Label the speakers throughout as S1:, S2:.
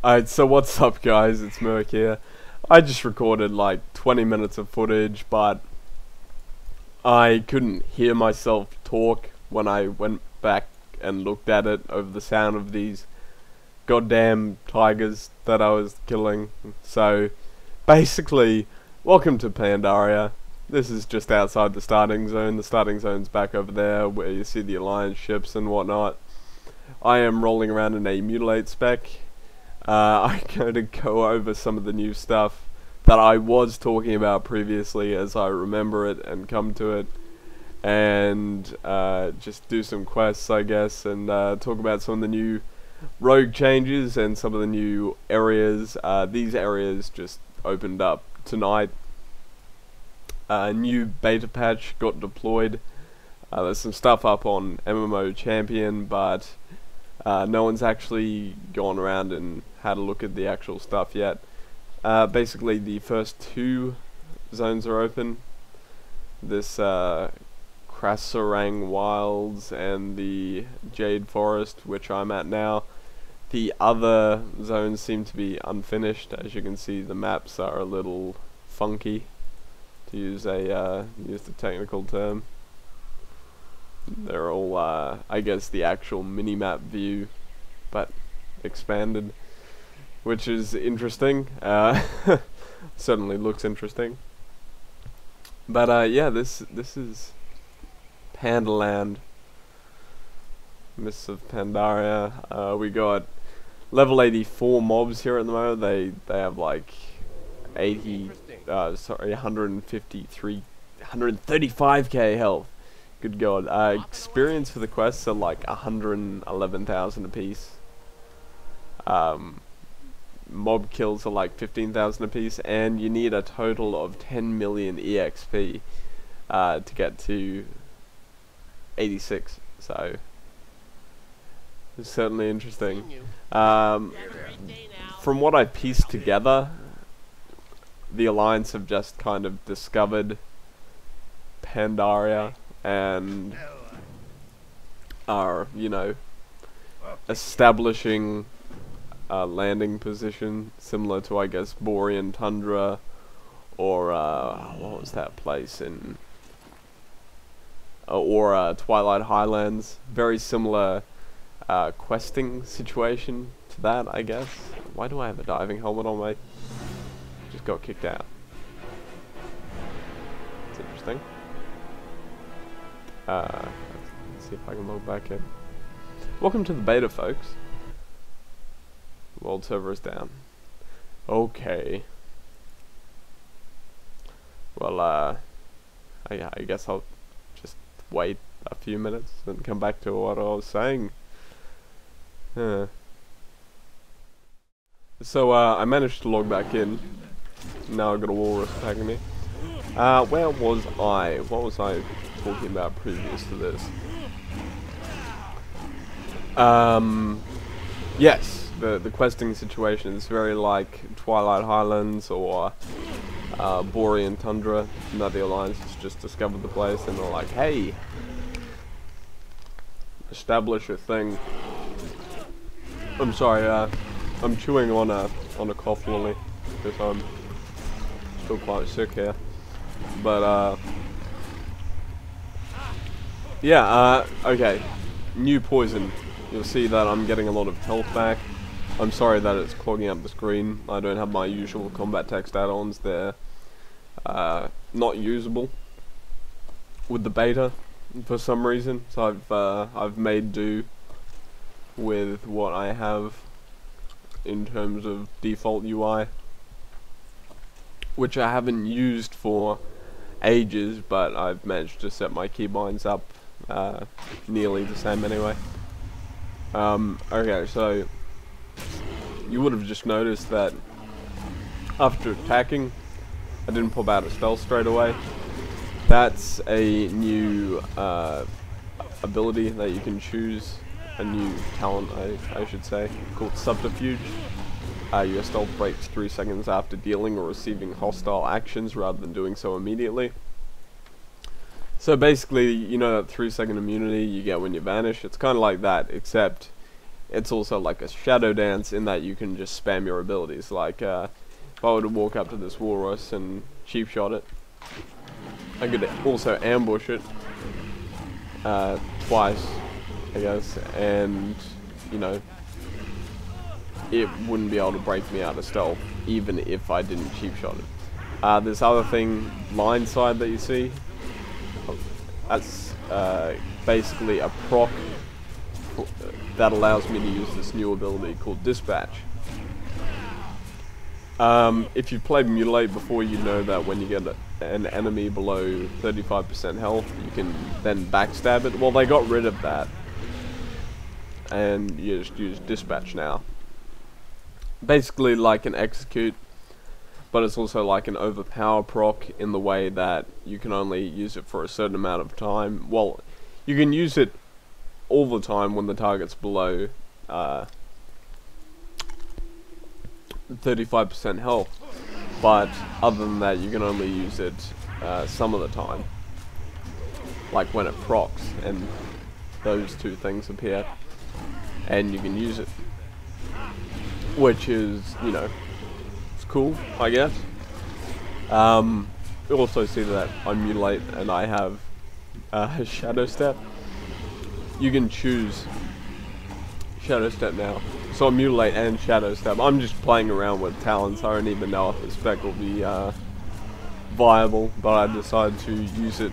S1: Alright, so what's up guys, it's Merc here. I just recorded like 20 minutes of footage, but I couldn't hear myself talk when I went back and looked at it over the sound of these goddamn tigers that I was killing. So, basically, welcome to Pandaria. This is just outside the starting zone. The starting zone's back over there where you see the alliance ships and whatnot. I am rolling around in a mutilate spec. I'm going to go over some of the new stuff that I was talking about previously as I remember it and come to it, and just do some quests, I guess, and talk about some of the new rogue changes and some of the new areas. These areas just opened up tonight. A new beta patch got deployed. There's some stuff up on MMO Champion, but no one's actually gone around and had a look at the actual stuff yet. Basically, the first two zones are open. This Krasarang Wilds and the Jade Forest, which I'm at now. The other zones seem to be unfinished. As you can see, the maps are a little funky, to use the technical term. They're all, I guess, the actual mini-map view, but expanded, which is interesting. Certainly looks interesting. But yeah, this is Pandaland, Mists of Pandaria. We got level 84 mobs here at the moment. They have like 135k health. Good god. Experience for the quests are like 111,000 apiece. Mob kills are like 15,000 apiece, and you need a total of 10 million EXP to get to 86. So it's certainly interesting. From what I pieced together, the Alliance have just kind of discovered Pandaria and are, you know, establishing a landing position similar to, I guess, Borean Tundra or what was that place in or Twilight Highlands. Very similar questing situation to that, I guess. Why do I have a diving helmet on me? Just got kicked out. It's interesting. Let's see if I can log back in. Welcome to the beta, folks. World server is down. Okay. Well, I guess I'll just wait a few minutes and come back to what I was saying. So, I managed to log back in. Now I've got a walrus attacking me. Where was I? What was I talking about previous to this? Yes, the questing situation is very like Twilight Highlands or Borean Tundra. Now the Alliance has just discovered the place and they're like, hey, establish a thing. I'm sorry, I'm chewing on a cough lolly because I'm still quite sick here. But yeah, okay, new poison. You'll see that I'm getting a lot of health back. I'm sorry that it's clogging up the screen. I don't have my usual combat text add-ons. They're not usable with the beta for some reason. So I've made do with what I have in terms of default UI, which I haven't used for ages, but I've managed to set my keybinds up nearly the same anyway. Okay, so you would have just noticed that after attacking, I didn't pop out a stealth straight away. That's a new ability that you can choose, a new talent I should say, called Subterfuge. Your stealth breaks 3 seconds after dealing or receiving hostile actions rather than doing so immediately. So basically, you know that 3-second immunity you get when you vanish? It's kind of like that, except it's also like a shadow dance in that you can just spam your abilities. Like if I were to walk up to this walrus and cheap shot it, I could also ambush it twice, I guess, and you know, it wouldn't be able to break me out of stealth even if I didn't cheap shot it. This other thing, line side, that you see, that's basically a proc that allows me to use this new ability called Dispatch. If you've played Mutilate before, you know that when you get an enemy below 35% health, you can then backstab it. Well, they got rid of that, and you just use Dispatch now. Basically like an execute, but it's also like an overpower proc in the way that you can only use it for a certain amount of time. Well, you can use it all the time when the target's below 35% health, but other than that you can only use it some of the time, like when it procs and those two things appear and you can use it, which is, you know, it's cool, I guess. You also see that I Mutilate and I have Shadow Step. You can choose Shadow Step now. So I Mutilate and Shadow Step. I'm just playing around with talents. I don't even know if the spec will be viable, but I decided to use it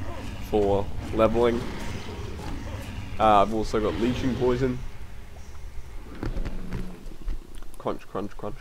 S1: for leveling. I've also got Leeching Poison. Crunch, crunch, crunch.